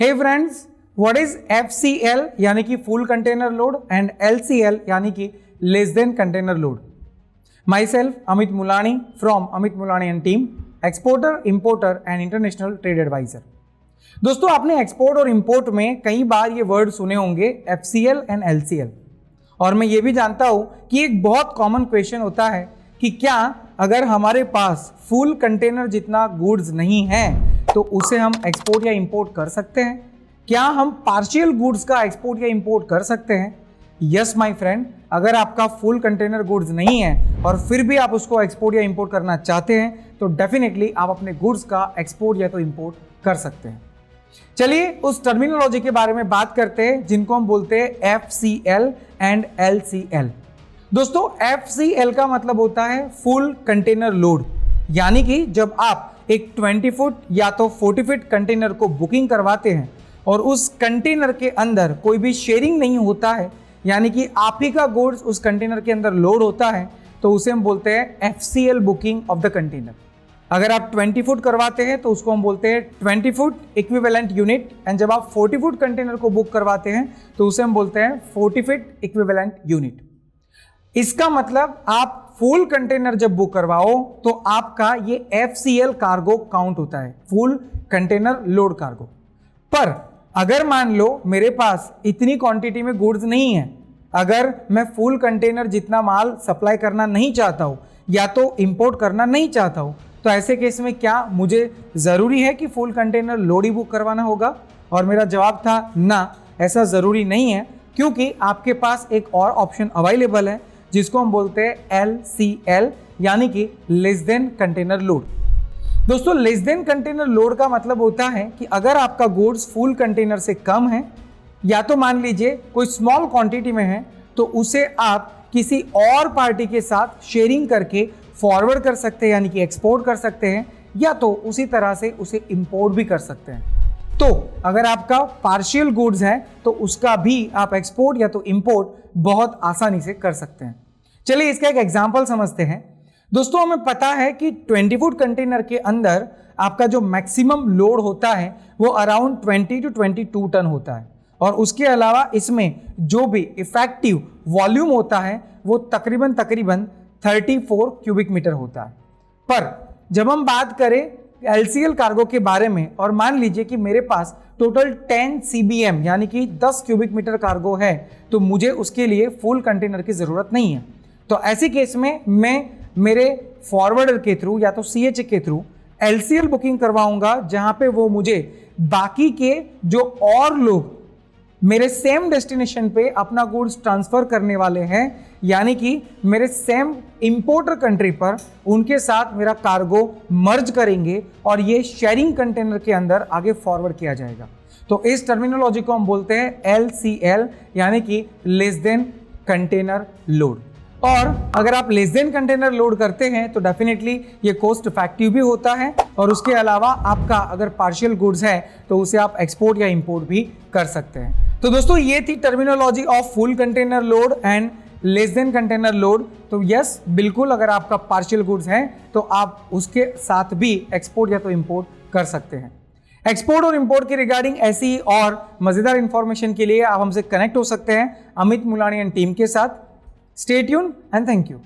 Hey friends, what is FCL यानी कि full container load and LCL यानी कि less than container load. Myself Amit Mulani from Amit Mulani and team, exporter, importer and international trade advisor. दोस्तों, आपने export और import में कई बार ये वर्ड सुने होंगे FCL एंड LCL, और मैं ये भी जानता हूं कि एक बहुत कॉमन क्वेश्चन होता है कि क्या अगर हमारे पास फुल कंटेनर जितना गुड्स नहीं है तो उसे हम एक्सपोर्ट या इंपोर्ट कर सकते हैं? क्या हम पार्शियल गुड्स का एक्सपोर्ट या इंपोर्ट कर सकते हैं? यस माय फ्रेंड, अगर आपका फुल कंटेनर गुड्स नहीं है और फिर भी आप उसको एक्सपोर्ट या इंपोर्ट करना चाहते हैं तो डेफिनेटली आप अपने गुड्स का एक्सपोर्ट या तो इंपोर्ट कर सकते हैं। चलिए उस टर्मिनोलॉजी के बारे में बात करते हैं जिनको हम बोलते हैं FCL एंड LCL। दोस्तों, FCL का मतलब होता है फुल कंटेनर लोड, यानी कि जब आप एक 20 फुट या तो 40 फीट कंटेनर को बुकिंग करवाते हैं और उस कंटेनर के अंदर कोई भी शेयरिंग नहीं होता है, यानी कि आप ही का गुड्स उस कंटेनर के अंदर लोड होता है, तो उसे हम बोलते हैं FCL booking of the container. अगर आप 20 फुट करवाते हैं तो उसको हम बोलते हैं 20 फुट इक्विवेलेंट यूनिट, एंड जब आप 40 फुट कंटेनर को बुक करवाते हैं तो उसे हम बोलते हैं 40 फीट इक्विवेलेंट यूनिट। इसका मतलब आप फुल कंटेनर जब बुक करवाओ तो आपका ये FCL कार्गो काउंट होता है, फुल कंटेनर लोड कार्गो। पर अगर मान लो मेरे पास इतनी क्वांटिटी में गुड्स नहीं है, अगर मैं फुल कंटेनर जितना माल सप्लाई करना नहीं चाहता हूं या तो इंपोर्ट करना नहीं चाहता हूं, तो ऐसे केस में क्या मुझे ज़रूरी है कि फुल कंटेनर लोड ही बुक करवाना होगा? और मेरा जवाब था ना, ऐसा ज़रूरी नहीं है, क्योंकि आपके पास एक और ऑप्शन अवेलेबल है जिसको हम बोलते हैं LCL यानी कि लेस देन कंटेनर लोड। दोस्तों, लेस देन कंटेनर लोड का मतलब होता है कि अगर आपका गुड्स फुल कंटेनर से कम है या तो मान लीजिए कोई स्मॉल क्वांटिटी में है, तो उसे आप किसी और पार्टी के साथ शेयरिंग करके फॉरवर्ड कर सकते हैं, यानी कि एक्सपोर्ट कर सकते हैं, या तो उसी तरह से उसे इंपोर्ट भी कर सकते हैं। तो अगर आपका पार्शियल गुड्स है तो उसका भी आप एक्सपोर्ट या तो इंपोर्ट बहुत आसानी से कर सकते हैं। चलिए इसका एक एग्जांपल समझते हैं। दोस्तों, हमें पता है कि 20 फुट कंटेनर के अंदर आपका जो मैक्सिमम लोड होता है वो अराउंड 20 to 22 टन होता है, और उसके अलावा इसमें जो भी इफेक्टिव वॉल्यूम होता है वो तकरीबन 34 क्यूबिक मीटर होता है। पर जब हम बात करें LCL कार्गो के बारे में, और मान लीजिए कि मेरे पास टोटल 10 CBM यानी कि 10 क्यूबिक मीटर कार्गो है, तो मुझे उसके लिए फुल कंटेनर की ज़रूरत नहीं है। तो ऐसे केस में मैं मेरे फॉरवर्डर के थ्रू या तो CH के थ्रू LCL बुकिंग करवाऊंगा, जहां पे वो मुझे बाकी के जो और लोग मेरे सेम डेस्टिनेशन पे अपना गुड्स ट्रांसफर करने वाले हैं, यानी कि मेरे सेम इंपोर्टर कंट्री पर, उनके साथ मेरा कार्गो मर्ज करेंगे और ये शेयरिंग कंटेनर के अंदर आगे फॉरवर्ड किया जाएगा। तो इस टर्मिनोलॉजी को हम बोलते हैं LCL यानी कि लेस देन कंटेनर लोड। और अगर आप लेस देन कंटेनर लोड करते हैं तो डेफिनेटली ये कॉस्ट इफेक्टिव भी होता है, और उसके अलावा आपका अगर पार्शियल गुड्स है तो उसे आप एक्सपोर्ट या इंपोर्ट भी कर सकते हैं। तो दोस्तों, ये थी terminology of full container load and less than container load. तो यस, बिल्कुल, अगर आपका पार्शियल गुड्स है तो आप उसके साथ भी एक्सपोर्ट या तो इंपोर्ट कर सकते हैं। एक्सपोर्ट और इंपोर्ट के रिगार्डिंग ऐसी और मज़ेदार इंफॉर्मेशन के लिए आप हमसे कनेक्ट हो सकते हैं अमित मुलानी एंड टीम के साथ। Stay tuned and thank you.